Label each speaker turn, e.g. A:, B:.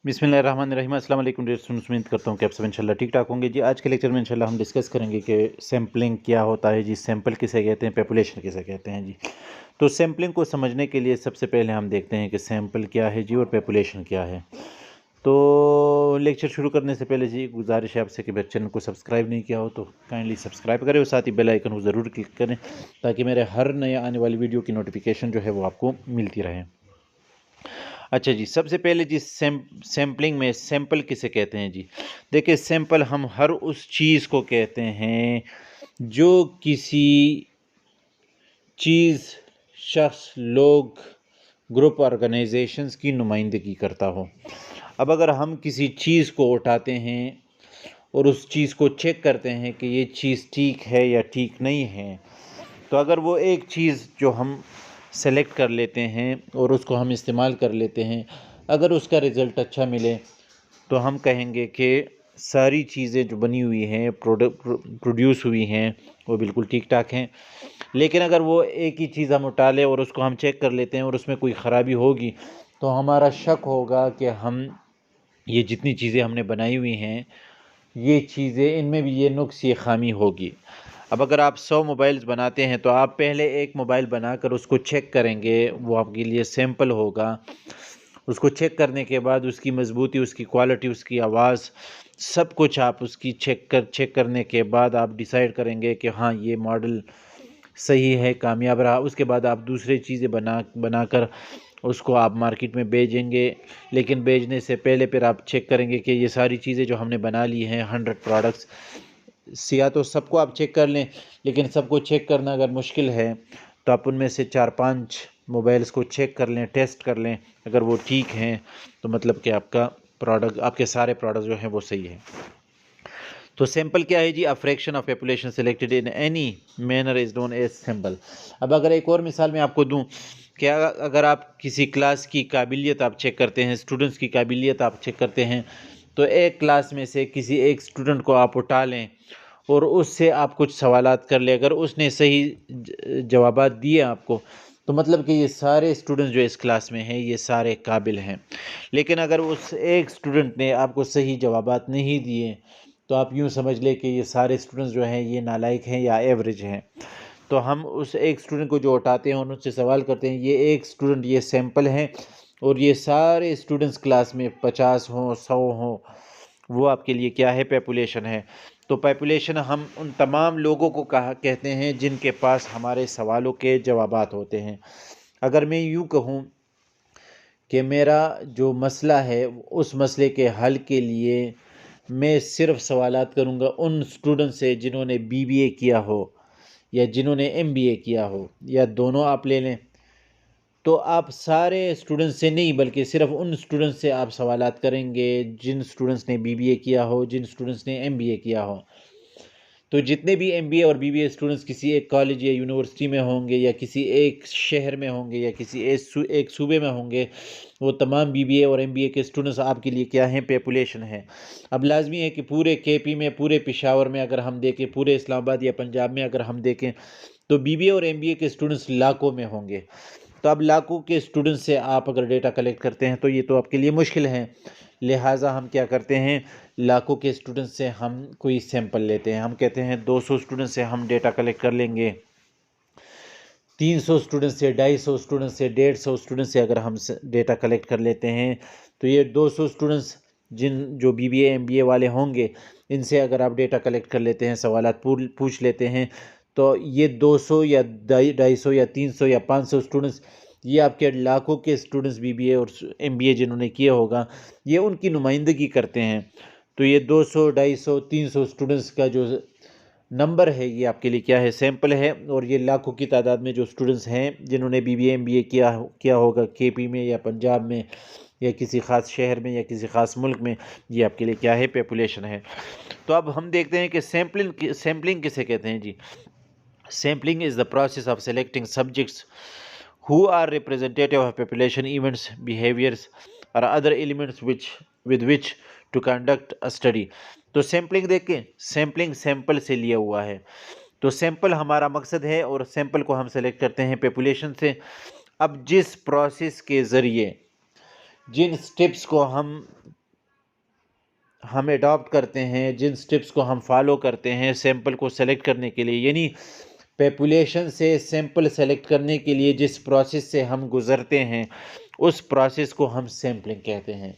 A: बिस्मिल्लाहिर्रहमानिर्रहीम। अस्सलाम वालेकुम डियर स्टूडेंट्स, उम्मीद करता हूँ कि आप सब इंशाल्लाह ठीक ठाक होंगे जी। आज के लेक्चर में इंशाल्लाह हम डिस्कस करेंगे कि सैम्पलिंग क्या होता है जी, सैंपल किसे कहते हैं, पॉपुलेशन किसे कहते हैं जी। तो सैम्पलिंग को समझने के लिए सबसे पहले हम देखते हैं कि सैंपल क्या है जी और पॉपुलेशन क्या है। तो लेक्चर शुरू करने से पहले जी गुजारिश है आपसे कि अगर चैनल को सब्सक्राइब नहीं किया हो तो काइंडली सब्सक्राइब करें और साथ ही बेल आइकन को ज़रूर क्लिक करें ताकि मेरे हर नए आने वाली वीडियो की नोटिफिकेशन जो है वो आपको मिलती रहे। अच्छा जी, सबसे पहले जी सैम्पलिंग में सैंपल किसे कहते हैं जी। देखिए, सैंपल हम हर उस चीज़ को कहते हैं जो किसी चीज़, शख्स, लोग, ग्रुप, ऑर्गेनाइजेशंस की नुमाइंदगी करता हो। अब अगर हम किसी चीज़ को उठाते हैं और उस चीज़ को चेक करते हैं कि ये चीज़ ठीक है या ठीक नहीं है, तो अगर वो एक चीज़ जो हम सेलेक्ट कर लेते हैं और उसको हम इस्तेमाल कर लेते हैं, अगर उसका रिज़ल्ट अच्छा मिले तो हम कहेंगे कि सारी चीज़ें जो बनी हुई हैं, प्रोड्यूस हुई हैं, वो बिल्कुल ठीक ठाक हैं। लेकिन अगर वो एक ही चीज़ हम उठा लें और उसको हम चेक कर लेते हैं और उसमें कोई ख़राबी होगी, तो हमारा शक होगा कि हम ये जितनी चीज़ें हमने बनाई हुई हैं, ये चीज़ें इनमें भी ये नुक्स, ये ख़ामी होगी। अब अगर आप 100 मोबाइल्स बनाते हैं तो आप पहले एक मोबाइल बनाकर उसको चेक करेंगे, वो आपके लिए सैंपल होगा। उसको चेक करने के बाद उसकी मज़बूती, उसकी क्वालिटी, उसकी आवाज़, सब कुछ आप उसकी चेक करने के बाद आप डिसाइड करेंगे कि हाँ, ये मॉडल सही है, कामयाब रहा। उसके बाद आप दूसरी चीज़ें बनाकर उसको आप मार्केट में बेचेंगे। लेकिन बेचने से पहले फिर आप चेक करेंगे कि ये सारी चीज़ें जो हमने बना ली हैं, 100 प्रोडक्ट्स, या तो सबको आप चेक कर लें, लेकिन सबको चेक करना अगर मुश्किल है तो आप उनमें से 4-5 मोबाइल्स को चेक कर लें, टेस्ट कर लें। अगर वो ठीक हैं तो मतलब कि आपके सारे प्रोडक्ट जो हैं वो सही हैं। तो सैंपल क्या है जी? A fraction of population selected in any manner is known as sample. अब अगर एक और मिसाल मैं आपको दूं, क्या अगर आप किसी क्लास की काबिलियत आप चेक करते हैं, स्टूडेंट्स की काबिलियत आप चेक करते हैं, तो एक क्लास में से किसी एक स्टूडेंट को आप उठा लें और उससे आप कुछ सवालात कर लें। अगर उसने सही जवाबात दिए आपको, तो मतलब कि ये सारे स्टूडेंट्स जो इस क्लास में हैं ये सारे काबिल हैं। लेकिन अगर उस एक स्टूडेंट ने आपको सही जवाबात नहीं दिए, तो आप यूँ समझ लें कि ये सारे स्टूडेंट्स जो हैं ये नालायक हैं या एवरेज हैं। तो हम उस एक स्टूडेंट को जो उठाते हैं और उनसे सवाल करते हैं, ये एक स्टूडेंट, ये सैंपल हैं, और ये सारे स्टूडेंट्स क्लास में 50 हों, 100 हों, वो आपके लिए क्या है? पॉपुलेशन है। तो पॉपुलेशन हम उन तमाम लोगों को कहते हैं जिनके पास हमारे सवालों के जवाबात होते हैं। अगर मैं यूँ कहूँ कि मेरा जो मसला है, उस मसले के हल के लिए मैं सिर्फ सवालात करूँगा उन स्टूडेंट से जिन्होंने बीबीए किया हो या जिन्होंने एमबीए किया हो, या दोनों आप ले लें, तो आप सारे स्टूडेंट्स से नहीं बल्कि सिर्फ उन स्टूडेंट्स से आप सवालात करेंगे जिन स्टूडेंट्स ने बीबीए किया हो, जिन स्टूडेंट्स ने एमबीए किया हो। तो जितने भी एमबीए और बीबीए स्टूडेंट्स किसी एक कॉलेज या यूनिवर्सिटी में होंगे, या किसी एक शहर में होंगे, या किसी एक सूबे में होंगे, वो तमाम बीबीए और एमबीए के स्टूडेंट्स आपके लिए क्या हैं? पॉपुलेशन है। अब लाजमी है कि पूरे केपी में, पूरे पेशावर में अगर हम देखें, पूरे इस्लामाबाद या पंजाब में अगर हम देखें, तो बीबीए और एमबीए के स्टूडेंट्स लाखों में होंगे। तो अब लाखों के स्टूडेंट्स से आप अगर डेटा कलेक्ट करते हैं तो ये तो आपके लिए मुश्किल है। लिहाजा हम क्या करते हैं, लाखों के स्टूडेंट्स से हम कोई सैंपल लेते हैं। हम कहते हैं 200 स्टूडेंट से हम डेटा कलेक्ट कर लेंगे, 300 स्टूडेंट से, 250 स्टूडेंट से, 150 स्टूडेंट से अगर हम डेटा कलेक्ट कर लेते हैं, तो ये 200 स्टूडेंट्स जो बीबीए एमबीए वाले होंगे, इनसे अगर आप डेटा कलेक्ट कर लेते हैं, सवालात पूछ लेते हैं, तो ये 200 या 250 या 300 या 500 स्टूडेंट्स, ये आपके लाखों के स्टूडेंट्स बीबीए और एमबीए जिन्होंने किया होगा, ये उनकी नुमाइंदगी करते हैं। तो ये 200, 250, 300 स्टूडेंट्स का जो नंबर है, ये आपके लिए क्या है? सैंपल है। और ये लाखों की तादाद में जो स्टूडेंट्स हैं जिन्होंने बीबीए एमबीए किया होगा केपी में या पंजाब में या किसी ख़ास शहर में या किसी ख़ास मुल्क में, ये आपके लिए क्या है? पॉपुलेशन है। तो अब हम देखते हैं कि सैम्पलिंग किसे कहते हैं जी। Sampling is the process of selecting subjects who are representative of population events, behaviors or other elements with which to conduct a study। तो सैम्पलिंग देखें, सैम्पलिंग सैंपल से लिया हुआ है। तो सैंपल हमारा मकसद है और सैंपल को हम सेलेक्ट करते हैं पॉपुलेशन से। अब जिस प्रोसेस के ज़रिए, जिन स्टेप्स को हम ہم اڈاپٹ کرتے ہیں، جن سٹیپس کو ہم فالو کرتے ہیں سیمپل کو سلیکٹ کرنے کے لیے، یعنی پیپولیشن سے سیمپل سلیکٹ کرنے کے لیے جس پروسیس سے ہم گزرتے ہیں اس پروسیس کو ہم سیمپلنگ کہتے ہیں۔